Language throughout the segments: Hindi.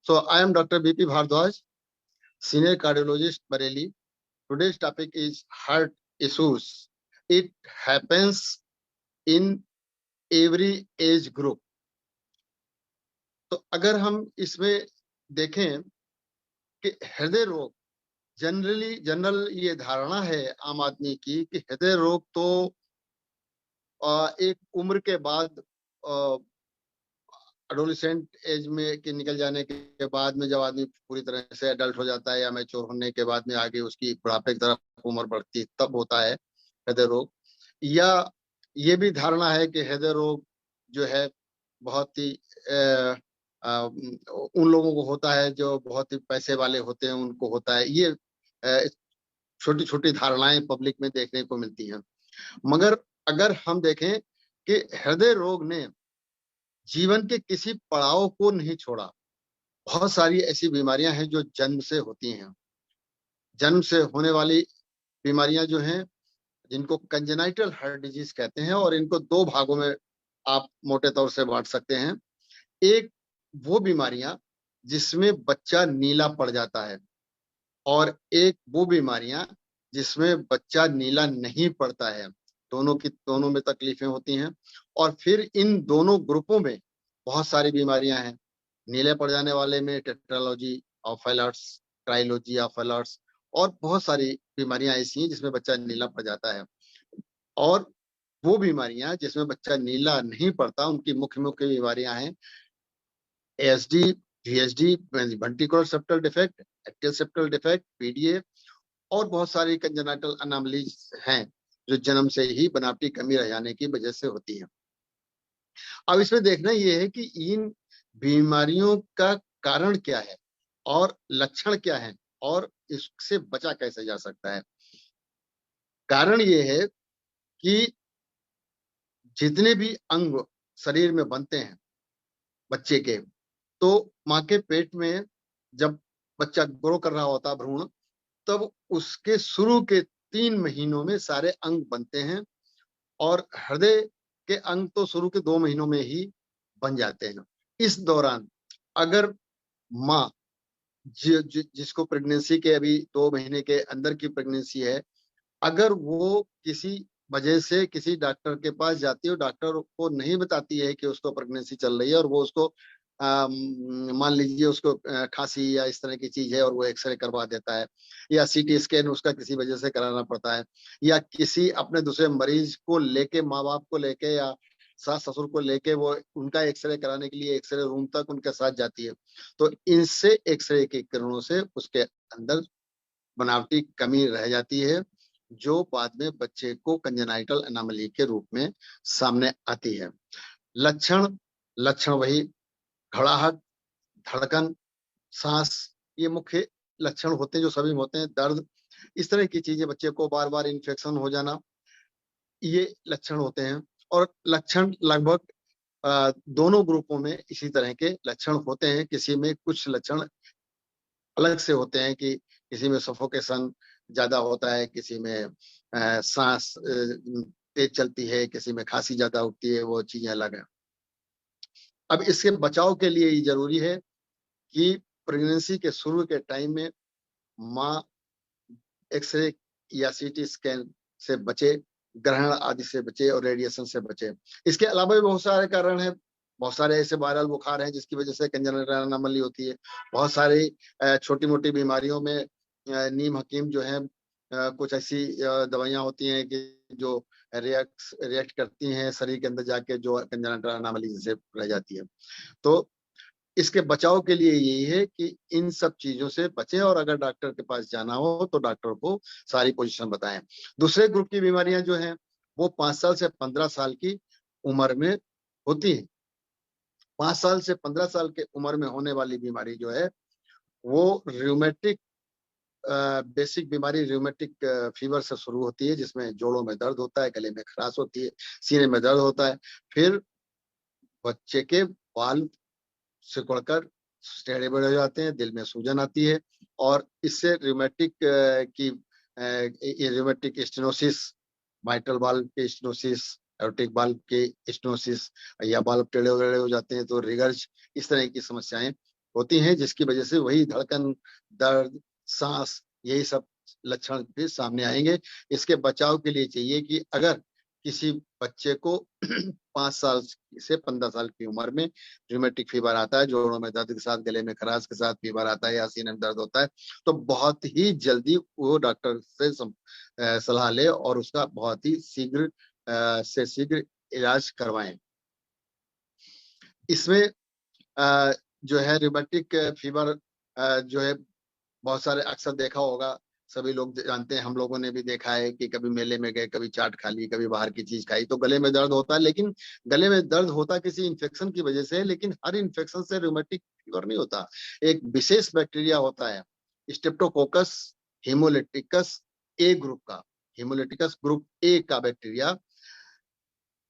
So I am Dr. BP Bhardwaj, Senior Cardiologist, Bareilly. Today's topic is heart issues. It happens in every age group. तो अगर हम इसमें देखें कि हृदय रोग जनरल ये धारणा है आम आदमी की कि हृदय रोग तो एक उम्र के बाद एडोलेसेंट एज में के निकल जाने के बाद में जब आदमी पूरी तरह से एडल्ट हो जाता है या मैच्योर होने के बाद में आगे उसकी बुढ़ापे की तरफ उम्र बढ़ती है तब होता है हृदय रोग। या ये भी धारणा है कि हृदय रोग जो है बहुत ही उन लोगों को होता है जो बहुत ही पैसे वाले होते हैं, उनको होता है। ये छोटी छोटी धारणाएं पब्लिक में देखने को मिलती हैं। मगर अगर हम देखें कि हृदय रोग ने जीवन के किसी पड़ाव को नहीं छोड़ा। बहुत सारी ऐसी बीमारियां हैं जो जन्म से होती हैं। जन्म से होने वाली बीमारियां जो हैं जिनको कंजेनाइटल हार्ट डिजीज कहते हैं, और इनको दो भागों में आप मोटे तौर से बांट सकते हैं। एक वो बीमारियां जिसमें बच्चा नीला पड़ जाता है, और एक वो बीमारियां जिसमें बच्चा नीला नहीं पड़ता है। दोनों में तकलीफें होती हैं। और फिर इन दोनों ग्रुपों में बहुत सारी बीमारियां हैं। नीले पड़ जाने वाले में tetralogy of alerts, trilogy of alerts, और बहुत सारी बीमारियां ऐसी हैं जिसमें बच्चा नीला पड़ जाता है। और वो बीमारियां जिसमें बच्चा नीला नहीं पड़ता, उनकी मुख्य मुख्य बीमारियां हैं ASD, VSD, ventricular septal defect, active septal defect, PDA, और बहुत सारी कंजेनाइटल अनोमलीज हैं जो जन्म से ही बनावटी कमी रह जाने की वजह से होती है। अब इसमें देखना यह है कि इन बीमारियों का कारण क्या है और लक्षण क्या है और इससे बचा कैसे जा सकता है। कारण यह है कि जितने भी अंग शरीर में बनते हैं बच्चे के, तो माँ के पेट में जब बच्चा ग्रो कर रहा होता है भ्रूण, तब उसके शुरू के 3 महीनों में सारे अंग बनते हैं, और हृदय के अंग तो शुरू के 2 महीनों में ही बन जाते हैं। इस दौरान अगर माँ जिसको प्रेगनेंसी के अभी 2 महीने के अंदर की प्रेगनेंसी है, अगर वो किसी वजह से किसी डॉक्टर के पास जाती है, डॉक्टर को नहीं बताती है कि उसको प्रेगनेंसी चल रही है, और वो उसको मान लीजिए उसको खांसी या इस तरह की चीज है और वो एक्सरे करवा देता है, या सीटी स्कैन उसका किसी वजह से कराना पड़ता है, या किसी अपने दूसरे मरीज को लेके, माँ बाप को लेके या सास ससुर को लेके वो उनका एक्सरे कराने के लिए एक्सरे रूम तक उनके साथ जाती है, तो इनसे एक्सरे के किरणों से उसके अंदर बनावटी कमी रह जाती है, जो बाद में बच्चे को कंजेनाइटल एनोमली के रूप में सामने आती है। लक्षण वही घबराहट, धड़कन, सांस, ये मुख्य लक्षण होते हैं जो सभी होते हैं। दर्द, इस तरह की चीजें, बच्चे को बार बार इन्फेक्शन हो जाना, ये लक्षण होते हैं। और लक्षण लगभग दोनों ग्रुपों में इसी तरह के लक्षण होते हैं। किसी में कुछ लक्षण अलग से होते हैं कि किसी में सफोकेशन ज्यादा होता है, किसी में सांस तेज चलती है, किसी में खांसी ज्यादा उठती है, वो चीजें अलग है। अब इसके बचाव के लिए ये जरूरी है कि प्रेगनेंसी के शुरू के टाइम में माँ एक्सरे या सीटी स्कैन से बचे, ग्रहण आदि से बचे और रेडिएशन से बचे। इसके अलावा भी बहुत सारे कारण हैं। बहुत सारे ऐसे वायरल बुखार हैं जिसकी वजह से कंजेनिटल एनोमली होती है। बहुत सारी छोटी मोटी बीमारियों में नीम हकीम जो है कुछ ऐसी दवाइयां होती हैं कि जो रिएक्ट करती हैं शरीर के अंदर जाके, जो कंजेनिटल एनोमली से रह जाती है। तो इसके बचाव के लिए यही है कि इन सब चीजों से बचें, और अगर डॉक्टर के पास जाना हो तो डॉक्टर को सारी पोजीशन बताएं। दूसरे ग्रुप की बीमारियां जो हैं वो 5 साल से 15 साल की उम्र में होती है। 5 साल से 15 साल के उम्र में होने वाली बीमारी जो है वो रियूमेटिक बेसिक बीमारी रियूमेटिक फीवर से शुरू होती है, जिसमें जोड़ों में दर्द होता है, गले में खराश होती है, सीने में दर्द होता है। फिर बच्चे के बाल सिकुड़कर टेढ़े बड़े हो जाते हैं, दिल में सूजन आती है, और इससे रियूमेटिक की रियूमेटिक स्टेनोसिस, माइट्रल वाल्व के स्टेनोसिस, एओर्टिक वाल्व के स्टेनोसिस, या वाल्व टेढ़े हो जाते हैं तो रिगर्ज, इस तरह की समस्याएं होती हैं, जिसकी वजह से वही धड़कन, दर्द, सांस, यही सब लक्षण भी सामने आएंगे। इसके बचाव के लिए चाहिए कि अगर किसी बच्चे को 5 साल से 15 साल की उम्र में रूमेटिक फीवर आता है, जोड़ों में दर्द के साथ, गले में खराश के साथ फीवर आता है या सीने में दर्द होता है, तो बहुत ही जल्दी वो डॉक्टर से सलाह ले और उसका बहुत ही शीघ्र से शीघ्र इलाज करवाएं। इसमें जो है रूमेटिक फीवर जो है बहुत सारे अक्सर देखा होगा, सभी लोग जानते हैं, हम लोगों ने भी देखा है कि कभी मेले में गए, कभी चाट खा ली, कभी बाहर की चीज खाई, तो गले में दर्द होता है। लेकिन गले में दर्द होता किसी इन्फेक्शन की वजह से है, लेकिन हर इन्फेक्शन से रूमेटिक फीवर नहीं होता। एक विशेष बैक्टीरिया होता है, स्ट्रेप्टोकोकस हेमोलिटिकस ए ग्रुप का, हेमोलिटिकस ग्रुप ए का बैक्टीरिया,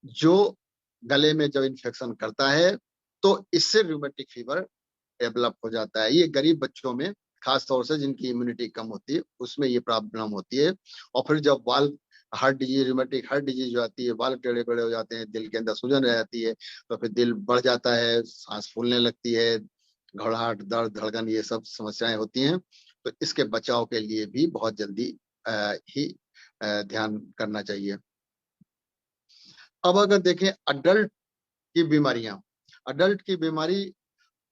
जो गले में जब इन्फेक्शन करता है तो इससे रूमेटिक फीवर डेवलप हो जाता है। ये गरीब बच्चों में, खास तौर से जिनकी इम्यूनिटी कम होती है, उसमें ये प्रॉब्लम होती है। और फिर जब valve heart disease, rheumatic heart disease जो आती है, वाल्व टेढ़े बेढ़े हो जाते हैं, दिल के अंदर सूजन रह जाती है, तो फिर दिल बढ़ जाता है, सांस फूलने लगती है, घबराहट, दर्द, धड़कन, ये सब समस्याएं होती हैं। तो इसके बचाव के लिए भी बहुत जल्दी ही ध्यान करना चाहिए। अब अगर देखें अडल्ट की बीमारियां, अडल्ट की बीमारी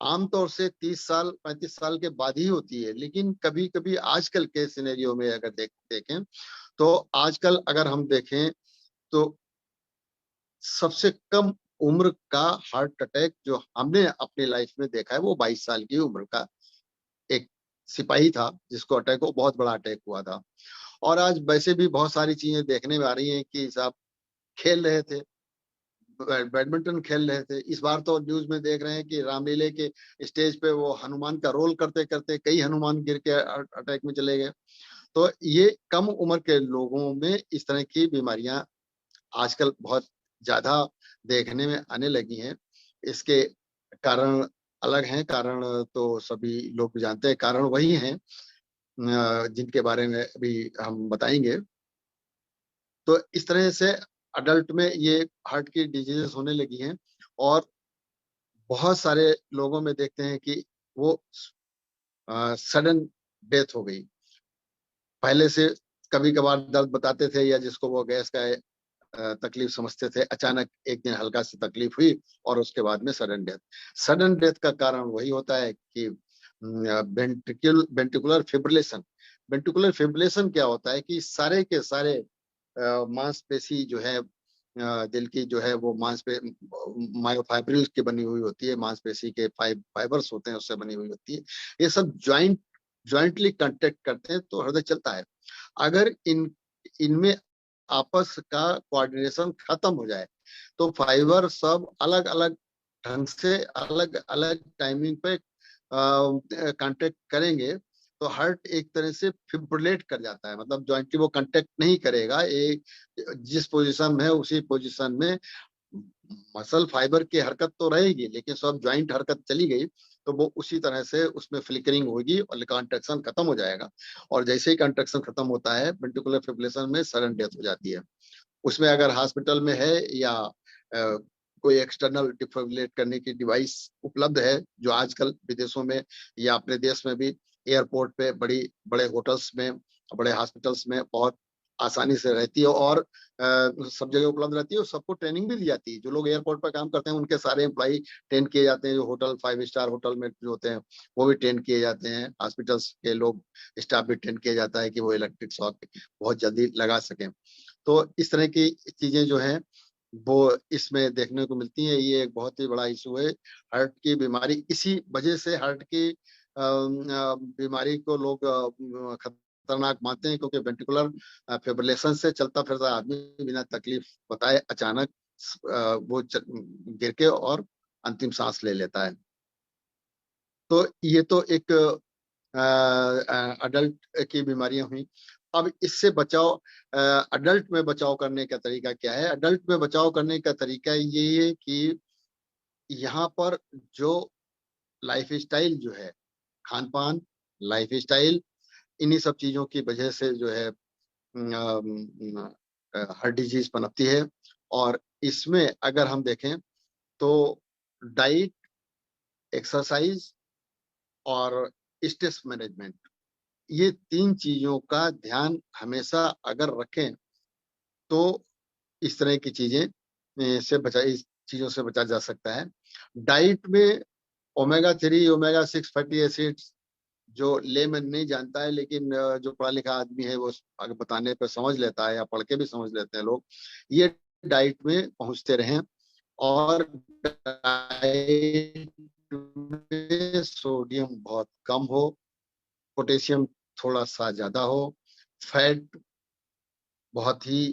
आमतौर से 30 साल 35 साल के बाद ही होती है, लेकिन कभी कभी आजकल के सिनेरियो में अगर देखें तो आजकल अगर हम देखें तो सबसे कम उम्र का हार्ट अटैक जो हमने अपनी लाइफ में देखा है वो 22 साल की उम्र का एक सिपाही था जिसको अटैक, वो बहुत बड़ा अटैक हुआ था। और आज वैसे भी बहुत सारी चीजें देखने में आ रही हैं कि साहब खेल रहे थे, बैडमिंटन खेल रहे थे, इस बार तो न्यूज में देख रहे हैं कि रामलीले के स्टेज पे वो हनुमान का रोल करते करते कई हनुमान गिर के अटैक में चले गए। तो ये कम उम्र के लोगों में इस तरह की बीमारियां आजकल बहुत ज्यादा देखने में आने लगी हैं। इसके कारण अलग हैं, कारण तो सभी लोग जानते हैं, कारण वही हैं जिनके बारे में अभी हम बताएंगे। तो इस तरह से अडल्ट में ये हार्ट की डिजीजेस होने लगी हैं और बहुत सारे लोगों में देखते हैं कि वो सडन डेथ हो गई। पहले से कभी कभार दर्द बताते थे या जिसको वो गैस का तकलीफ समझते थे, अचानक एक दिन हल्का सी तकलीफ हुई और उसके बाद में सडन डेथ। सडन डेथ का कारण वही होता है कि वेंट्रिकुलर फिब्रिलेशन। वेंट्रिकुलर फिब्रिलेशन क्या होता है कि सारे के सारे मांसपेशी जो है दिल की जो है वो मायोफाइब्रिल की बनी हुई होती है, मांसपेशी के फाइबर्स होते हैं उससे बनी हुई होती है। ये सब ज्वाइंटली कांटेक्ट करते हैं तो हृदय चलता है। अगर इनमें आपस का कोऑर्डिनेशन खत्म हो जाए तो फाइबर सब अलग अलग ढंग से अलग अलग टाइमिंग पे कांटेक्ट करेंगे तो हार्ट एक तरह से फिब्रिलेट कर जाता है, मतलब ज्वाइंटली वो कांटेक्ट नहीं करेगा, एक जिस पोजीशन में है उसी पोजीशन में मसल फाइबर की हरकत तो रहेगी लेकिन सब ज्वाइंट हरकत चली गई तो वो उसी तरह से उसमें फ्लिकरिंग होगी और कंट्रैक्शन खत्म हो जाएगा। और जैसे ही कंट्रैक्शन खत्म होता है वेंट्रिकुलर फिब्रिलेशन में सडन डेथ हो जाती है। उसमें अगर हॉस्पिटल में है या कोई एक्सटर्नल डिफिब्रिलेट करने की डिवाइस उपलब्ध है, जो आजकल विदेशों में या अपने देश में भी एयरपोर्ट पे बड़ी बड़े होटल्स में, बड़े हॉस्पिटल्स में बहुत आसानी से रहती है और सब जगह उपलब्ध रहती है और सबको ट्रेनिंग भी दी जाती है। जो लोग एयरपोर्ट पर काम करते हैं उनके सारे एम्प्लॉई ट्रेन किए जाते हैं, जो होटल 5 स्टार होटल में जो होते हैं वो भी ट्रेन किए जाते हैं, हॉस्पिटल्स के लोग स्टाफ भी ट्रेन किया जाता है कि वो इलेक्ट्रिक शॉक बहुत जल्दी लगा सकें। तो इस तरह की चीजें जो हैं वो इसमें देखने को मिलती हैं। ये एक बहुत ही बड़ा इशू है हार्ट की बीमारी। इसी वजह से हार्ट की बीमारी को लोग खतरनाक मानते हैं क्योंकि वेंट्रिकुलर फिब्रिलेशन से चलता फिरता आदमी बिना तकलीफ बताए अचानक वो गिर के और अंतिम सांस ले लेता है। तो ये तो एक अडल्ट की बीमारियां हुई। अब इससे बचाव, अडल्ट में बचाव करने का तरीका क्या है? अडल्ट में बचाव करने का तरीका ये है कि यहाँ पर जो लाइफ स्टाइल जो है, खान पान, लाइफ स्टाइल, इन्हीं सब चीजों की वजह से जो है हार्ट डिजीज पनपती है। और इसमें अगर हम देखें तो डाइट, एक्सरसाइज और स्ट्रेस मैनेजमेंट, ये 3 चीजों का ध्यान हमेशा अगर रखें तो इस तरह की चीजें इस चीजों से बचा जा सकता है। डाइट में ओमेगा 3, ओमेगा 6 फैटी एसिड्स जो लेमन नहीं जानता है, लेकिन जो पढ़ा लिखा आदमी है वो आगे बताने पर समझ लेता है, या पढ़ के भी समझ लेते हैं लोग, ये डाइट में पहुंचते रहें। और डाइट में सोडियम बहुत कम हो, पोटेशियम थोड़ा सा ज्यादा हो, फैट बहुत ही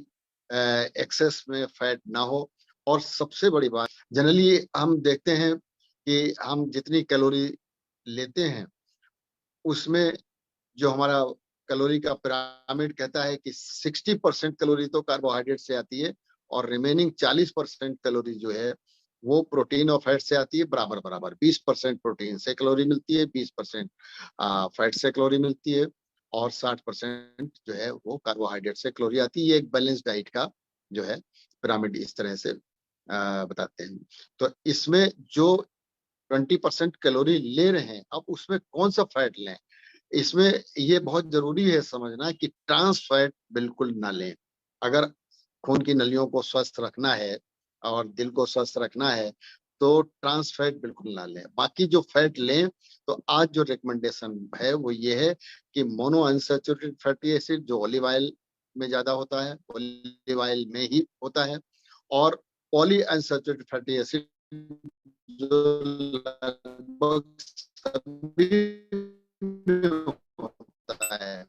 एक्सेस में फैट ना हो। और सबसे बड़ी बात, जनरली हम देखते हैं कि हम जितनी कैलोरी लेते हैं उसमें जो हमारा कैलोरी का पिरामिड कहता है कि 60% कैलोरी तो कार्बोहाइड्रेट से आती है और रिमेनिंग 40% कैलोरी जो है वो प्रोटीन और फैट से आती है, बराबर बराबर। 20% प्रोटीन से कैलोरी मिलती है, 20% फैट से कैलोरी मिलती है, और 60% जो है वो कार्बोहाइड्रेट से कैलोरी आती है। ये एक बैलेंस डाइट का जो है पिरामिड इस तरह से बताते हैं। तो इसमें जो 20% कैलोरी ले रहे हैं, अब उसमें कौन सा फैट लें, इसमें ये बहुत जरूरी है समझना कि ट्रांस फैट बिल्कुल ना लें। अगर खून की नलियों को स्वस्थ रखना है और दिल को स्वस्थ रखना है तो ट्रांस फैट बिल्कुल ना लें। बाकी जो फैट लें, तो आज जो रिकमेंडेशन है वो ये है कि मोनो अनसैचुरेटेड फैटी एसिड जो ऑलिव ऑयल में ज्यादा होता है, ऑलिव ऑयल में ही होता है, और पॉली अनसैचुरेटेड फैटी एसिड जो लगभग सभी में होता है,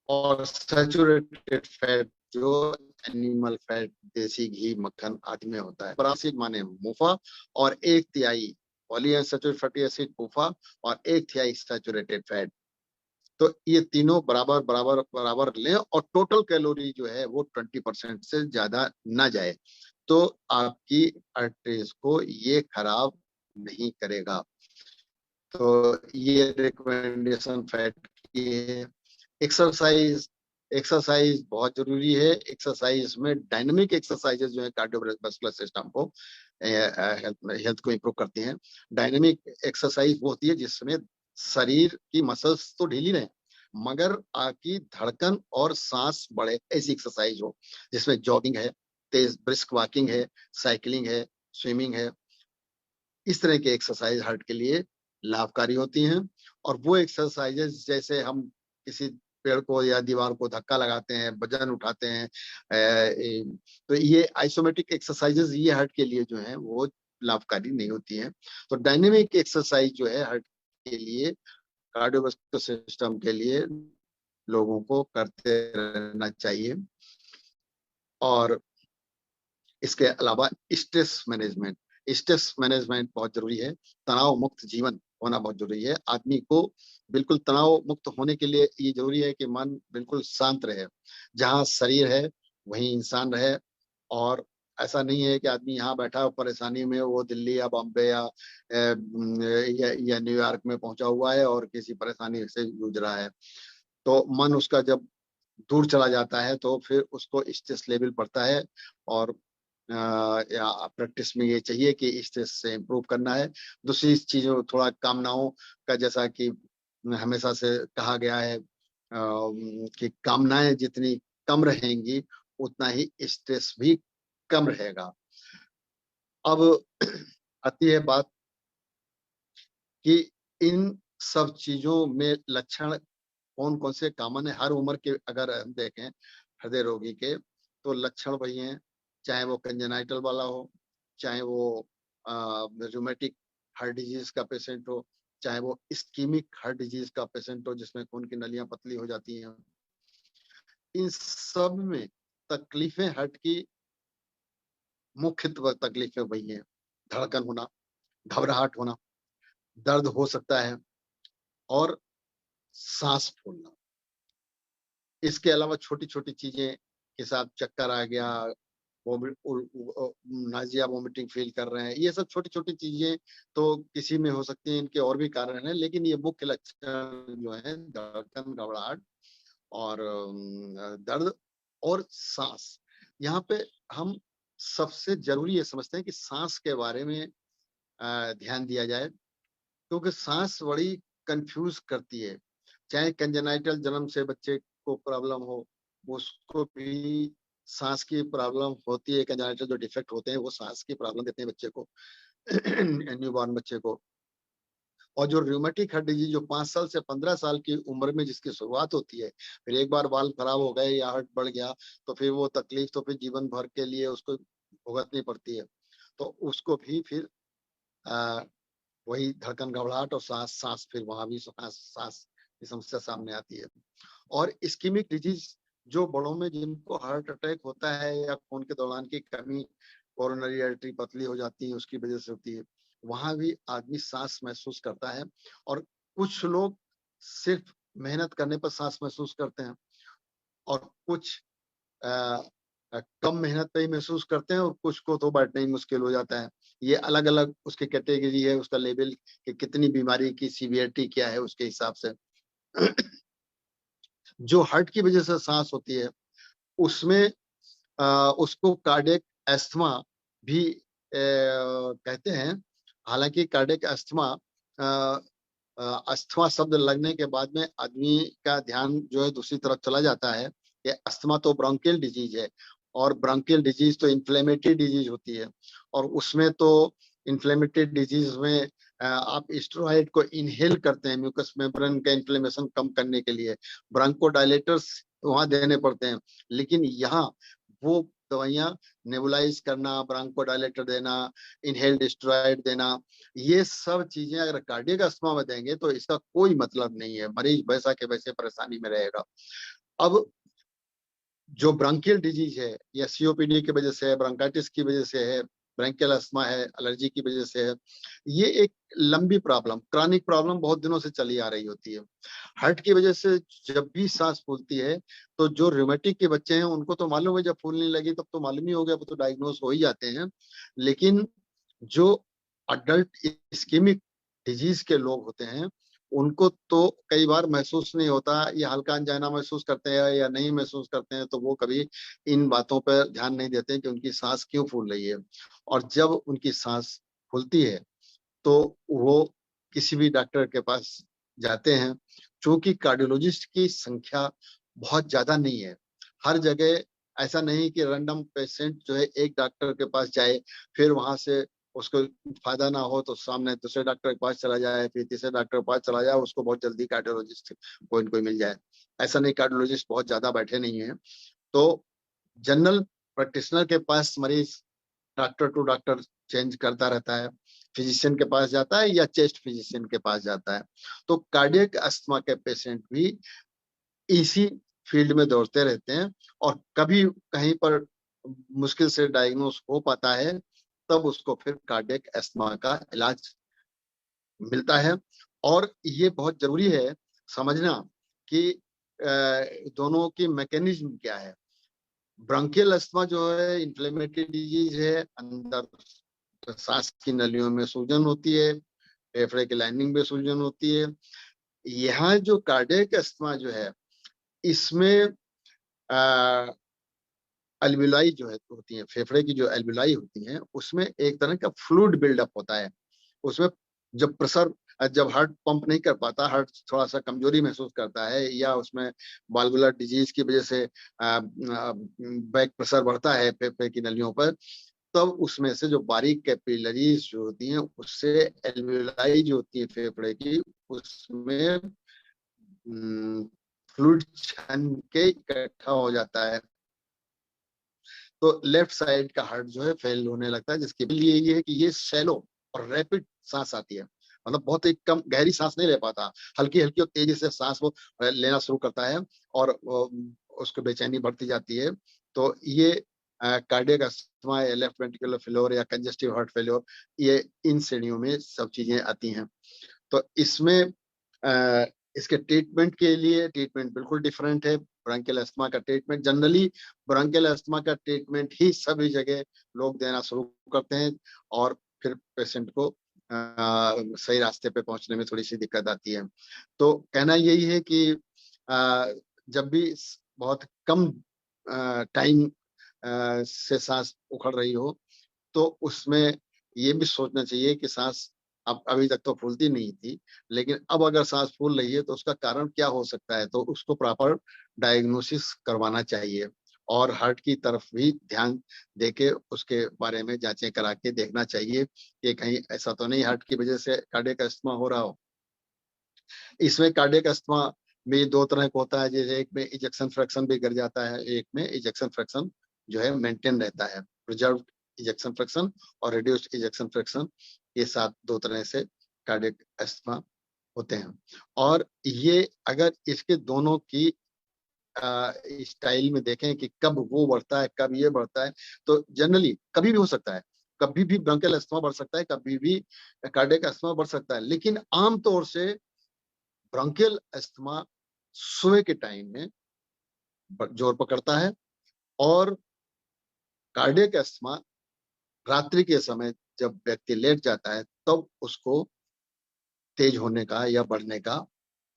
और सैचुरेटेड फैट जो एनिमल फैट, देसी घी, मक्खन आदि में होता है। प्रासिक माने मुफा, और 1/3 पॉलीअनसैचुरेटेड फैटी एसिड मुफा, और 1/3 सैचुरेटेड फैट। तो ये तीनों बराबर बराबर बराबर लें, और टोटल कैलोरी जो है वो 20% से ज्यादा ना जाए, तो आपकी आर्टरीज को ये खराब नहीं करेगा। तो ये रिकमेंडेशन फैट की है। एक्सरसाइज, एक्सरसाइज बहुत जरूरी है। एक्सरसाइज में डायनामिक एक्सरसाइजेज जो है कार्डियोवास्कुलर सिस्टम को हेल्थ को इंप्रूव करती हैं। डायनामिक एक्सरसाइज वो होती है जिसमें शरीर की मसल्स तो ढीली रहे मगर आपकी धड़कन और सांस बढ़े, ऐसी एक्सरसाइज हो, जिसमें जॉगिंग है, तेज ब्रिस्क वॉकिंग है, साइकिलिंग है, स्विमिंग है। इस तरह के एक्सरसाइज हार्ट के लिए लाभकारी होती हैं। और वो एक्सरसाइजेज जैसे हम किसी पेड़ को या दीवार को धक्का लगाते हैं, वजन उठाते हैं, तो ये आइसोमेट्रिक एक्सरसाइजेज ये हार्ट के लिए जो है वो लाभकारी नहीं होती हैं। तो डायनेमिक एक्सरसाइज जो है हार्ट के लिए, कार्डियोवास्कुलर सिस्टम के लिए लोगों को करते रहना चाहिए। और इसके अलावा स्ट्रेस मैनेजमेंट, स्ट्रेस मैनेजमेंट बहुत जरूरी है। तनाव मुक्त जीवन होना बहुत जरूरी है। आदमी को बिल्कुल तनाव मुक्त होने के लिए ये जरूरी है कि मन बिल्कुल शांत रहे। जहाँ शरीर है वहीं इंसान रहे। और ऐसा नहीं है कि आदमी यहाँ बैठा हो परेशानी में, वो दिल्ली या बॉम्बे या न्यूयॉर्क में पहुंचा हुआ है और किसी परेशानी से जूझ रहा है। तो मन उसका जब दूर चला जाता है तो फिर उसको स्ट्रेस लेवल बढ़ता है। और या प्रैक्टिस में ये चाहिए कि स्ट्रेस से इम्प्रूव करना है। दूसरी चीजों थोड़ा कामनाओं का, जैसा कि हमेशा से कहा गया है कि कामनाएं जितनी कम रहेंगी उतना ही स्ट्रेस भी कम रहेगा। अब आती है बात कि इन सब चीजों में लक्षण कौन कौन से कॉमन है। हर उम्र के अगर हम देखें हृदय रोगी के, तो लक्षण वही हैं, चाहे वो कंजेनाइटल वाला हो, चाहे वो रूमेटिक हार्ट डिजीज का पेशेंट हो, चाहे वो इस्कीमिक हार्ट डिजीज का पेशेंट हो जिसमें खून की नलियां पतली हो जाती हैं। इन सब में तकलीफें हार्ट की मुख्य तकलीफें वही हैं, धड़कन होना, घबराहट होना, दर्द हो सकता है, और सांस फूलना। इसके अलावा छोटी छोटी चीजें के साथ चक्कर आ गया, नाजिया वोमिटिंग फील कर रहे हैं, ये सब छोटी छोटी चीजें तो किसी में हो सकती हैं। इनके और भी कारण हैं, लेकिन ये मुख्य लक्षण जो है धड़कन, घबराहट और दर्द और सांस। यहाँ पे हम सबसे जरूरी ये समझते हैं कि सांस के बारे में ध्यान दिया जाए। क्योंकि सांस बड़ी कंफ्यूज करती है। चाहे कंजेनाइटल जन्म से बच्चे को प्रॉब्लम हो, उसको भी सांस की प्रॉब्लम होती है। कंजेनाइटल जो डिफेक्ट होते हैं वो सांस की प्रॉब्लम देते हैं बच्चे को, न्यूबॉर्न बच्चे को। और जो रूमेटिक हार्ट डिजीज जो 5 साल से 15 साल की उम्र में जिसकी शुरुआत होती है, फिर एक बार वाल्व खराब हो गए या हार्ट बढ़ गया तो फिर वो तकलीफ तो फिर जीवन भर के लिए उसको भुगतनी पड़ती है। तो उसको भी फिर आ, वही धड़कन घबराहट और सांस सांस फिर वहां भी सांस सांस की समस्या सामने आती है। और इस्कीमिक डिजीज जो बड़ों में जिनको हार्ट अटैक होता है या खून के दौरान की कमी, कोरोनरी आर्टरी पतली हो जाती है उसकी वजह से होती है, वहां भी आदमी सांस महसूस करता है। और कुछ लोग सिर्फ मेहनत करने पर सांस महसूस करते हैं, और कुछ आ, कम मेहनत पे ही महसूस करते हैं, और कुछ को तो बैठना ही मुश्किल हो जाता है। ये अलग अलग उसकी कैटेगरी है, उसका लेवल कि कितनी बीमारी की सीवियरिटी क्या है उसके हिसाब से। जो हार्ट की वजह से सांस होती है उसमें उसको कार्डियक एस्थमा भी कहते हैं। हालांकि कार्डियक एस्थमा, अस्थमा शब्द लगने के बाद में आदमी का ध्यान जो है दूसरी तरफ चला जाता है कि अस्थमा तो ब्रोंकियल डिजीज है, और ब्रोंकियल डिजीज तो इन्फ्लेमेटरी डिजीज होती है। और उसमें तो इन्फ्लेमेटरी डिजीज में आप स्टेरॉइड को इनहेल करते हैं म्यूकस मेम्ब्रेन का इन्फ्लेमेशन कम करने के लिए, ब्रोंकोडायलेटर्स वहां देने पड़ते हैं। लेकिन यहाँ वो दवाइयां नेबुलाइज करना, ब्रोंकोडायलेटर देना, इनहेल्ड स्टेरॉइड देना, ये सब चीजें अगर कार्डियक अस्थमा में देंगे तो इसका कोई मतलब नहीं है, मरीज वैसा के वैसे परेशानी में रहेगा। अब जो ब्रांकियल डिजीज है या सीओपीडी की वजह से है, ब्रांकाइटिस की वजह से है, ब्रैंकियल अस्थमा है, एलर्जी की वजह से है, ये एक लंबी प्रॉब्लम, क्रॉनिक प्रॉब्लम बहुत दिनों से चली आ रही होती है। हार्ट की वजह से जब भी सांस फूलती है तो जो रिमेटिक के बच्चे हैं उनको तो मालूम है, जब फूलने लगी तब तो मालूम ही हो गया, वो तो डायग्नोज हो ही जाते हैं। लेकिन जो अडल्ट इस्केमिक डिजीज के लोग होते हैं उनको तो कई बार महसूस नहीं होता, ये हल्का अंजाना महसूस करते हैं या नहीं महसूस करते हैं, तो वो कभी इन बातों पर ध्यान नहीं देते कि उनकी सांस क्यों फूल रही है। और जब उनकी सांस फूलती है तो वो किसी भी डॉक्टर के पास जाते हैं। क्योंकि कार्डियोलॉजिस्ट की संख्या बहुत ज्यादा नहीं है हर जगह। ऐसा नहीं कि रैंडम पेशेंट जो है एक डॉक्टर के पास जाए, फिर वहां से उसको फायदा ना हो तो सामने दूसरे डॉक्टर के पास चला जाए, फिर तीसरे डॉक्टर के पास चला जाए, उसको बहुत जल्दी कार्डियोलॉजिस्ट कोई न कोई मिल जाए। ऐसा नहीं, कार्डियोलॉजिस्ट बहुत ज्यादा बैठे नहीं है। तो जनरल प्रैक्टिशनर के पास मरीज डॉक्टर टू डॉक्टर चेंज करता रहता है, फिजिशियन के पास जाता है या चेस्ट फिजिशियन के पास जाता है। तो कार्डियक अस्थमा के पेशेंट भी इसी फील्ड में दौड़ते रहते हैं, और कभी कहीं पर मुश्किल से डायग्नोस हो पाता है तब उसको फिर कार्डियक अस्थमा का इलाज मिलता है। और ये बहुत जरूरी है समझना कि दोनों की मैकेनिज्म क्या है। ब्रोंकियल अस्थमा जो है इन्फ्लेमेटरी डिजीज है, अंदर सांस की नलियों में सूजन होती है, फेफड़े की लाइनिंग में सूजन होती है। यहाँ जो कार्डियक अस्थमा जो है इसमें एल्विलाई जो है होती है, फेफड़े की जो एल्विलाई होती है उसमें एक तरह का फ्लूइड बिल्डअप होता है। उसमें जब प्रेशर, जब हार्ट पंप नहीं कर पाता, हार्ट थोड़ा सा कमजोरी महसूस करता है या उसमें वाल्वुलर डिजीज की वजह से बैक प्रेशर बढ़ता है फेफड़े की नलियों पर, तब उसमें से जो बारीक कैपिलरीज जो होती हैं उससे एल्विलाई जो होती है फेफड़े की, उसमें फ्लूइड छन के इकट्ठा हो जाता है। तो लेफ्ट साइड का हार्ट जो है फेल होने लगता है, जिसके लिए ये है कि ये शैलो और रैपिड सांस आती है, मतलब बहुत ही कम गहरी सांस नहीं ले पाता, हल्की हल्की और तेजी से सांस वो लेना शुरू करता है, और उसको बेचैनी बढ़ती जाती है। तो ये कार्डियक अस्थमा या लेफ्ट वेंट्रिकुलर फेल्योर या कंजेस्टिव हार्ट फेल्योर, ये इन श्रेणियों में सब चीजें आती हैं। तो इसमें इसके ट्रीटमेंट के लिए ट्रीटमेंट बिल्कुल डिफरेंट है। ब्रोंकियल अस्थमा का ट्रीटमेंट जनरली, ब्रोंकियल अस्थमा का ट्रीटमेंट ही सभी जगह लोग देना शुरू करते हैं, और फिर पेशेंट को सही रास्ते पे पहुंचने में थोड़ी सी दिक्कत आती है। तो कहना यही है कि जब भी बहुत कम टाइम से सांस उखड़ रही हो तो उसमें ये भी सोचना चाहिए कि सांस अब अभी तक तो फूलती नहीं थी, लेकिन अब अगर सांस फूल रही है तो उसका कारण क्या हो सकता है, तो उसको प्रॉपर डायग्नोसिस करवाना चाहिए और हार्ट की तरफ भी ध्यान देके उसके बारे में जांचें करा के देखना चाहिए कि कहीं ऐसा तो नहीं हार्ट की वजह से कार्डियक अस्थमा हो रहा हो। इसमें कार्डियक अस्थमा में दो तरह का होता है, जैसे एक में इजेक्शन फ्रैक्शन भी गिर जाता है, एक में इजेक्शन फ्रैक्शन जो है मेंटेन रहता है। प्रिजर्व इजेक्शन फ्रैक्शन और रिड्यूस्ड इजेक्शन फ्रैक्शन, ये सात दो तरह से कार्डियक अस्थमा होते हैं। और ये अगर इसके दोनों की स्टाइल में देखें कि कब वो बढ़ता है कब ये बढ़ता है, तो जनरली कभी भी हो सकता है, कभी भी ब्रोंकियल अस्थमा बढ़ सकता है, कभी भी कार्डियक अस्थमा बढ़ सकता है, लेकिन आमतौर से ब्रोंकियल अस्थमा सुबह के टाइम में जोर पकड़ता है और कार्डियक अस्थमा रात्रि के समय जब व्यक्ति लेट जाता है तब उसको तेज होने का या बढ़ने का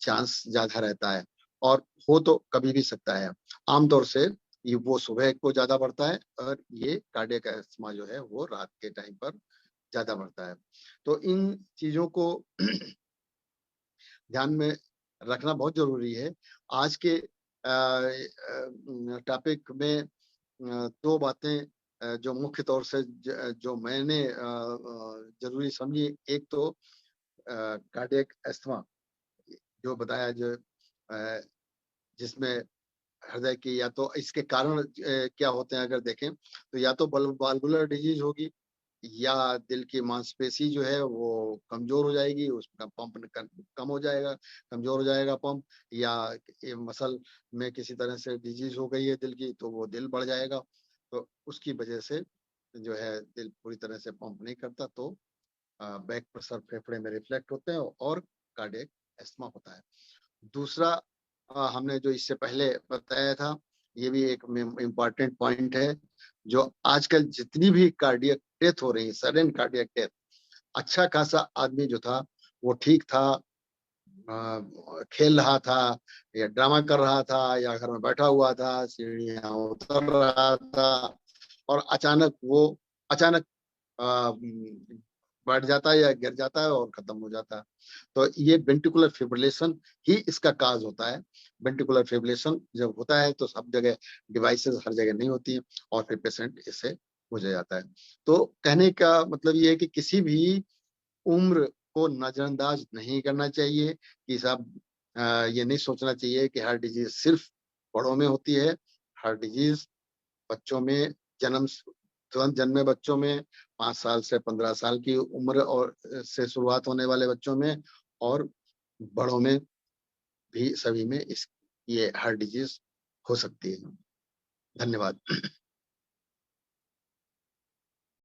चांस ज्यादा रहता है, और हो तो कभी भी सकता है। आमतौर से ये वो सुबह को ज्यादा बढ़ता है और ये कार्डियक अस्थमा जो है वो रात के टाइम पर ज्यादा बढ़ता है। तो इन चीजों को ध्यान में रखना बहुत जरूरी है। आज के टॉपिक में दो बातें जो मुख्य तौर से जो मैंने जरूरी समझी, एक तो कार्डियक अस्थमा जो बताया, जो जिसमें हृदय की, या तो इसके कारण क्या होते हैं अगर देखें तो या तो वाल्वुलर डिजीज होगी, या दिल की मांसपेशी जो है वो कमजोर हो जाएगी, उसका पंप कम हो जाएगा, कमजोर हो जाएगा पंप, या मसल में किसी तरह से डिजीज हो गई है दिल की तो वो दिल बढ़ जाएगा, तो उसकी वजह से जो है दिल पूरी तरह से पंप नहीं करता, तो बैक प्रेशर फेफड़े में रिफ्लेक्ट होते हैं और कार्डियक एस्थमा होता है। दूसरा हमने जो इससे पहले बताया था, ये भी एक इम्पॉर्टेंट पॉइंट है, जो आजकल जितनी भी कार्डियक डेथ हो रही है, सडन कार्डियक डेथ, अच्छा खासा आदमी जो था वो ठीक था, खेल रहा था या ड्रामा कर रहा था या घर में बैठा हुआ था, सीढ़ियां उतर रहा था, और अचानक अ, बढ़ जाता है या गिर जाता है और खत्म हो जाता है। तो ये वेंट्रिकुलर फिब्रिलेशन ही इसका काज होता है। वेंट्रिकुलर फिब्रिलेशन जब होता है तो सब जगह डिवाइसेस हर जगह नहीं होती है और फिर पेशेंट इससे हो जाता है। तो कहने का मतलब ये है कि किसी भी उम्र को नजरअंदाज नहीं करना चाहिए, कि साहब ये नहीं सोचना चाहिए कि हार्ट डिजीज सिर्फ बड़ों में होती है। हार्ट डिजीज बच्चों में, जन्म तुरंत जन्मे बच्चों में, 5 साल से 15 साल की उम्र और से शुरुआत होने वाले बच्चों में, और बड़ों में भी, सभी में इस ये हार्ट डिजीज हो सकती है। धन्यवाद।